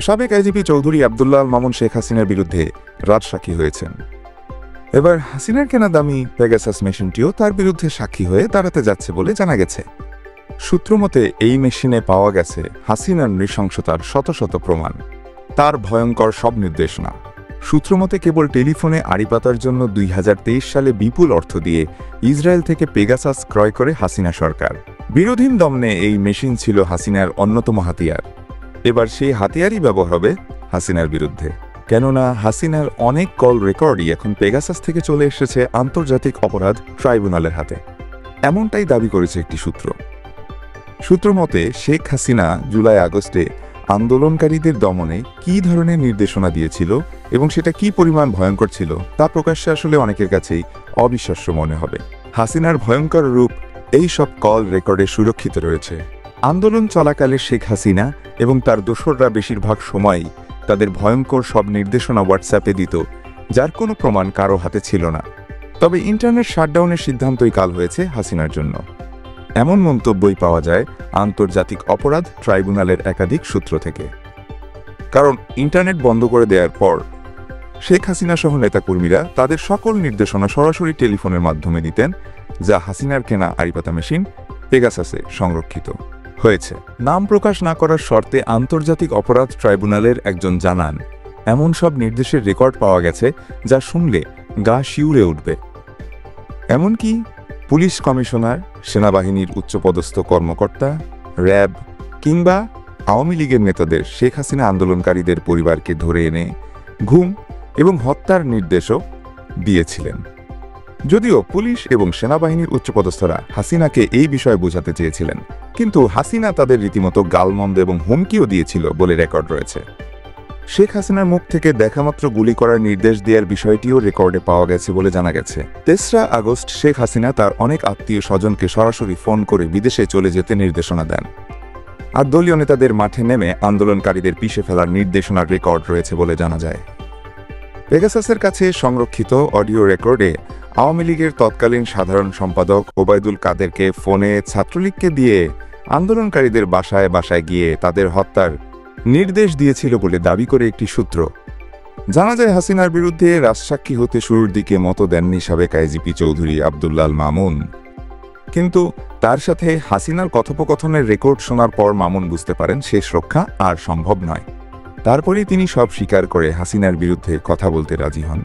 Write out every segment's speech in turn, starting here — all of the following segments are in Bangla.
সাবেক আইজিপি চৌধুরী আব্দুল্লাহ আল মামুন শেখ হাসিনার বিরুদ্ধে রাজসাক্ষী হয়েছেন। এবার হাসিনার কেনা দামি পেগাসাস মেশিনটিও তার বিরুদ্ধে সাক্ষী হয়ে দাঁড়াতে যাচ্ছে বলে জানা গেছে। সূত্রমতে এই মেশিনে পাওয়া গেছে হাসিনার নৃশংসতার শত শত প্রমাণ, তার ভয়ঙ্কর সব নির্দেশনা। সূত্রমতে কেবল টেলিফোনে আড়ি পাতার জন্য 2023 সালে বিপুল অর্থ দিয়ে ইসরায়েল থেকে পেগাসাস ক্রয় করে হাসিনা সরকার। বিরোধী দমনে এই মেশিন ছিল হাসিনার অন্যতম হাতিয়ার। এবার সেই হাতিয়ারই ব্যবহার হবে হাসিনার বিরুদ্ধে, কেননা হাসিনার অনেক কল রেকর্ডই এখন পেগাসাস থেকে চলে এসেছে আন্তর্জাতিক অপরাধ ট্রাইব্যুনালের হাতে। এমনটাই দাবি করেছে একটি সূত্র মতে শেখ হাসিনা জুলাই আগস্টে আন্দোলনকারীদের দমনে কী ধরনের নির্দেশনা দিয়েছিল এবং সেটা কী পরিমাণ ভয়ঙ্কর ছিল তা প্রকাশ্যে আসলে অনেকের কাছেই অবিশ্বাস্য মনে হবে। হাসিনার ভয়ঙ্কর রূপ এই সব কল রেকর্ডে সুরক্ষিত রয়েছে। আন্দোলন চলাকালে শেখ হাসিনা এবং তার দোসররা বেশিরভাগ সময়ই তাদের ভয়ঙ্কর সব নির্দেশনা হোয়াটসঅ্যাপে দিত, যার কোনো প্রমাণ কারো হাতে ছিল না। তবে ইন্টারনেট শাটডাউনের সিদ্ধান্তই কাল হয়েছে হাসিনার জন্য, এমন মন্তব্যই পাওয়া যায় আন্তর্জাতিক অপরাধ ট্রাইব্যুনালের একাধিক সূত্র থেকে। কারণ ইন্টারনেট বন্ধ করে দেওয়ার পর শেখ হাসিনা সহ নেতাকর্মীরা তাদের সকল নির্দেশনা সরাসরি টেলিফোনের মাধ্যমে দিতেন, যা হাসিনার কেনা আড়িপাতা মেশিন পেগাসাসে সংরক্ষিত হয়েছে। নাম প্রকাশ না করার শর্তে আন্তর্জাতিক অপরাধ ট্রাইব্যুনালের একজন জানান, এমন সব নির্দেশের রেকর্ড পাওয়া গেছে যা শুনলে গা শিউরে উঠবে। এমনকি পুলিশ কমিশনার, সেনাবাহিনীর উচ্চপদস্থ কর্মকর্তা, র্যাব কিংবা আওয়ামী লীগের নেতাদের শেখ হাসিনা আন্দোলনকারীদের পরিবারকে ধরে এনে গুম এবং হত্যার নির্দেশও দিয়েছিলেন। যদিও পুলিশ এবং সেনাবাহিনীর উচ্চপদস্থরা হাসিনাকে এই বিষয়ে বোঝাতে চেয়েছিলেন, কিন্তু হাসিনা তাদের রীতিমতো গালমন্দ এবং হুমকিও দিয়েছিল বলে রেকর্ড রয়েছে। শেখ হাসিনার মুখ থেকে দেখামাত্র গুলি করার নির্দেশ দেওয়ার বিষয়টিও রেকর্ডে পাওয়া গেছে বলে জানা গেছে। 3রা আগস্ট শেখ হাসিনা তার অনেক আত্মীয় স্বজনকে সরাসরি ফোন করে বিদেশে চলে যেতে নির্দেশনা দেন, আর দলীয় নেতাদের মাঠে নেমে আন্দোলনকারীদের পিষে ফেলার নির্দেশনার রেকর্ড রয়েছে বলে জানা যায়। পেগাসাসের কাছে সংরক্ষিত অডিও রেকর্ডে আওয়ামী লীগের তৎকালীন সাধারণ সম্পাদক ওবায়দুল কাদেরকে ফোনে ছাত্রলীগকে দিয়ে আন্দোলনকারীদের বাসায় বাসায় গিয়ে তাদের হত্যার নির্দেশ দিয়েছিল বলে দাবি করে একটি সূত্র। জানা যায় হাসিনার বিরুদ্ধে রাজসাক্ষী হতে শুরুর দিকে মতো দেননি সাবেক আইজিপি চৌধুরী আব্দুল্লাহ আল মামুন, কিন্তু তার সাথে হাসিনার কথোপকথনের রেকর্ড শোনার পর মামুন বুঝতে পারেন শেষ রক্ষা আর সম্ভব নয়। তারপরেই তিনি সব স্বীকার করে হাসিনার বিরুদ্ধে কথা বলতে রাজি হন।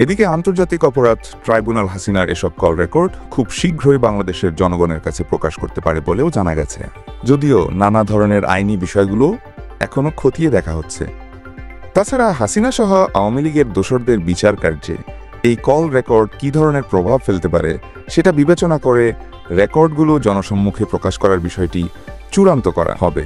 এদিকে আন্তর্জাতিক অপরাধ ট্রাইব্যুনাল হাসিনার এসব কল রেকর্ড খুব শীঘ্রই বাংলাদেশের জনগণের কাছে প্রকাশ করতে পারে বলেও জানা গেছে, যদিও নানা ধরনের আইনি বিষয়গুলো এখনও খতিয়ে দেখা হচ্ছে। তাছাড়া হাসিনা সহ আওয়ামী লীগের দোসরদের বিচার কার্যে এই কল রেকর্ড কী ধরনের প্রভাব ফেলতে পারে সেটা বিবেচনা করে রেকর্ডগুলো জনসম্মুখে প্রকাশ করার বিষয়টি চূড়ান্ত করা হবে।